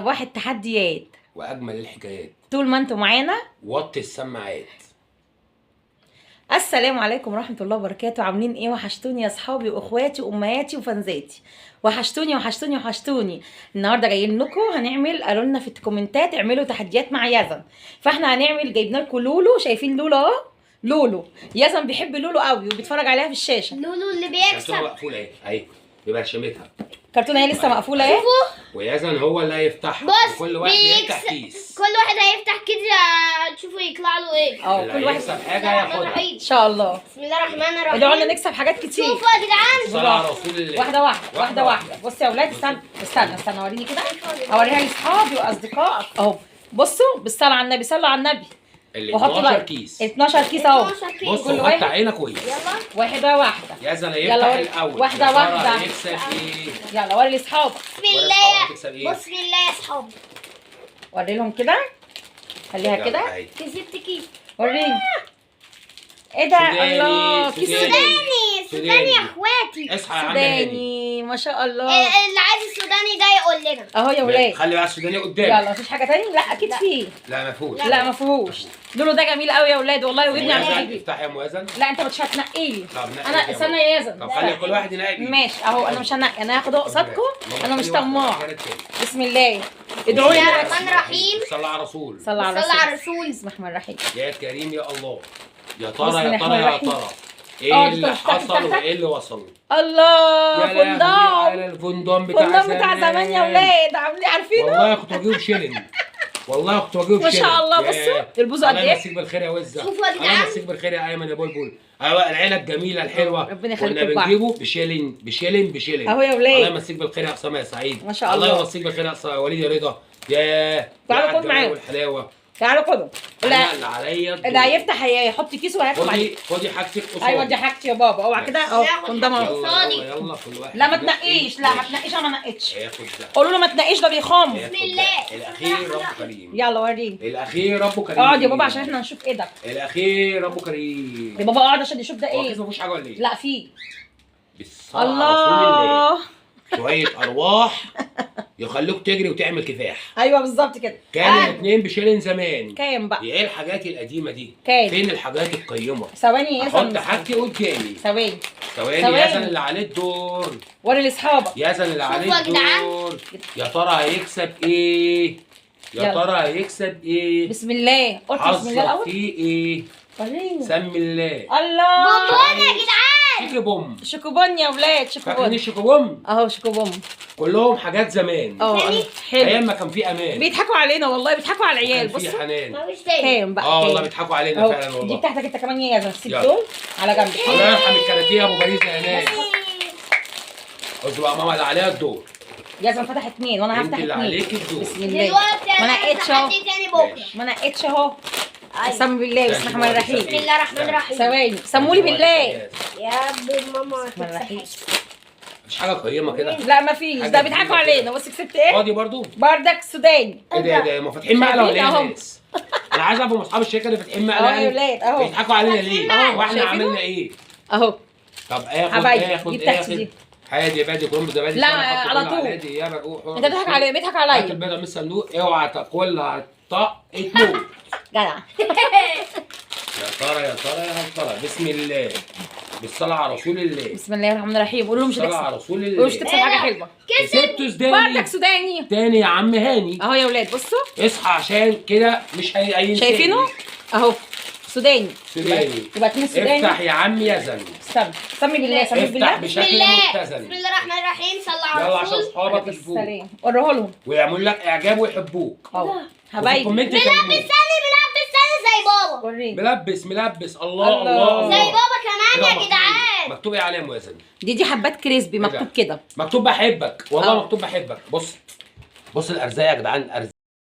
صباح التحديات واجمل الحكايات. طول ما انتم معانا. وطي السماعات. السلام عليكم ورحمه الله وبركاته. عاملين ايه؟ وحشتوني يا اصحابي واخواتي وامهاتي وفانزاتي. وحشتوني وحشتوني وحشتوني. النهارده جايين لكم هنعمل، قالوا لنا في الكومنتات اعملوا تحديات مع يزن، فاحنا هنعمل. جايبنا لكم لولو، شايفين لولو اهو. لولو يزن بيحب لولو قوي وبيتفرج عليها في الشاشه. لولو اللي بيكسب. مقفوله اهي ببرشمتها. كرتونه هي لسه مقفوله اهي. ويزن هو اللي هيفتحها. بص، وكل واحد يفتح كيس. كل واحد هيفتح كده تشوفوا يطلع له ايه. اللي كل واحد هيكسب حاجه ياخدها ان شاء الله. بسم الله الرحمن الرحيم. ادعوا لنا نكسب حاجات كتير. شوفوا يا جدعان. صلى على رسول الله. واحده واحده واحده. بصوا يا اولاد، استنى وريني كده، اوريها لاصحابي واصدقائك اهو. بصوا بالصلاه على النبي، صلوا على النبي. ال وحطوا 12 بقى كيس. 12 كيس اهو. بص كل فتح واحد عينك كويس. يلا واحده واحده. يزن يلا هيفتح الاول. واحدة يا ترى واحدة. هيكسب ايه؟ يلا وري لاصحابك، بسم هتكسب الله. إيه؟ بسم الله يا اصحابي. وري لهم كده، خليها يلا، كده. أهي. كسبت كيس. وريني ايه ده. سوداني، الله، كيس سوداني. سوداني. سوداني يا اخواتي. اصحى يا عم هاني. سوداني ما شاء الله. اللي عايز السوداني ده يقول لنا. اهو يا ولاد. خلي بقى السوداني قدامك. يلا مفيش حاجه تاني؟ لا اكيد فيه. لا ما فيهوش. لا ما فيهوش. لولو ده جميل قوي يا ولاد والله، وابني عم موازن، يجي. افتح يا موازن. لا انت مش هتنقي لي. طب نقي انا يا استنى موازن. يا يزن. طب خلي كل واحد ينقي بيه. ماشي اهو، انا مش هنقي، انا هاخد قصادكم. انا مش خلي واحدة طماع. مكان التاني. بسم الله. ادعوا لي بسم الله بس. الرحمن الرحيم. صلى على رسول. صلى على صلى على الرسول. الرسول. بسم الله الرحمن الرحيم. يا كريم يا الله. يا بسم ترى الله يا الرحمن ترى يا الرحيم. ترى ايه اللي تفتح حصل وايه اللي وصل؟ الله، يا لهوي فندق. على الفندق بتاع فندق بتاع زمان يا ولاد، عاملين عارفينه؟ والله كنت بجيبه بشيلن. والله كنت بجيبه ما بشيلن. شاء الله. بصوا البوزه قد الله ايه. يمسيك بالخير يا وزه. شوفوا يا الله جدعان. يمسيك بالخير يا ايمن يا بلبل. ايوه العيله الجميله الحلوه. ربنا يخليكم كنا لبعض. بنجيبه بشيلن بشيلن بشيلن. اهو يا ولاد. الله يمسيك بالخير يا اسامه يا سعيد. ما شاء الله. الله يمسيك بالخير يا وليد يا رضا. ياه تعالوا كل معايا. والحلاوه. تعالوا كلوا. انا اللي عليا اللي هيفتح هيحط كيس وهياخد عليه. خدي حاجتك قصادي. ايوه دي حاجتي يا بابا. اوعى كده اهو. ناخد كندام حاجتي. اهو. يلا يلا كل واحد. لا ما تنقيش، لا ما تنقيش، انا ما نقيتش. هياخد ده. قولوا له ما تنقيش، ده بيخام. هياخد بسم ده. الله. الاخير رب كريم. يلا وريني. الاخير رب كريم. اقعد يا بابا عشان احنا هنشوف ايدك. الاخير رب كريم. يا بابا اقعد عشان يشوف ده هو ايه. كيس مفيهوش حاجه ولا ايه؟ لا فيه. بالصلاة على رسول الله. الله. شويه ارواح يخلوك تجري وتعمل كفاح. ايوه بالظبط كده. كان الاثنين بشيلن زمان. كام بقى؟ ايه الحاجات القديمه دي؟ كام؟ فين الحاجات القيمه؟ ثواني يا احط يزن. حاجتي قدامي. ثواني. ثواني يزن اللي عليه الدور. وري لاصحابك. يزن اللي عليه شوفوا يا جدعان. الدور. يا ترى هيكسب ايه؟ يا يلا. ترى هيكسب ايه؟ بسم الله. قلت بسم الله حظك الاول. فيه ايه؟ وريني. سمي الله. الله. بونبون يا جدعان. شيكي بوم. شوكوبون يا ولاد، فاكرين شوكوبون الشيكي بوم؟ اهو. شوكوبون كلهم حاجات زمان. اه تاني؟ حلو. ايام ما كان في امان. بيضحكوا علينا والله، بيضحكوا على العيال. كان في بصوا حنان. مفيش تاني. كام بقى؟ والله كام؟ بيضحكوا علينا اهو. فعلا دي والله. بتاعتك انت كمان يا يزن. سيب يلا. دول على جنب. الله يرحم الكاراتيه يا ابو باريس يا ناس. قصدي بقى ماما اللي عليها الدور. يزن فتح اتنين وانا انت هفتح اللي اتنين. عليك الدور. بسم الله. دلوقتي ما انا نقيتش اهو. هفتح تاني بكره. ماشي. ما نقيتش اهو. أيوة. سمي بالله. بسم الله الرحمن الرحيم. بسم الله الرحمن الرحيم. ثواني. سمولي بالله. يا ابن ماما بسم الله الرحيم. مش حاجه قيمه كده. لا ما فيش، حاجة ده بيضحكوا جديدة علينا. كده. بص كسبت ايه؟ فاضي برضو؟ بردك سوداني. ايه ده ده ما فاتحين مقله ولا ايه شايفين يا أهو. ناس؟ انا عايز اعرف هم اصحاب الشركه اللي فاتحين اهو مقله يا ولاد اهو. بيضحكوا علينا ليه؟ أهو. واحنا شايفينه؟ عملنا ايه؟ اهو طب اخد حبايبي، اخد دي بتاعتي اخد دي. هادي بادي كرنب ده بادي. لا، سنة، حط على كل طول. هادي يا مرقوح. انت بتضحك عليا، بيضحك هات عليا. البيضه من الصندوق. اوعى تاكلها طق تموت. جدع. يا ترى يا ترى يا ترى. بسم الله. بالصلاه على رسول الله. بسم الله الرحمن الرحيم. قول له مش بالصلاه على هتكسب. رسول قول له مش الله. هتكسب حاجه حلوه. كسبته سوداني. بردك سوداني. تاني يا عم هاني. اهو يا ولاد بصوا. اصحى عشان كده مش هينساني. شايفينه؟ اهو سوداني. سوداني. يبقى اتنين سوداني. افتح يا عم يزن. استنى. سمي بالله. سمي افتح بالله. بسم بشكل الله. متزن. بسم الله الرحمن الرحيم. صلى على يلا عشان الرسول. اصحابك يشوفوك السلام. وريه لهم ويعملوا لك اعجاب ويحبوك. اهو وفي حبايبي. الكومنت ملبس يكلموك. ثاني زي بابا. وريني. ملبس ملبس. الله الله. الله زي الله. بابا كمان كده يا جدعان. مكتوب ايه عليه يا موازن؟ دي حبات كريسبي مكتوب كده. مكتوب بحبك والله. أهو. مكتوب بحبك. بص الارزاق يا جدعان.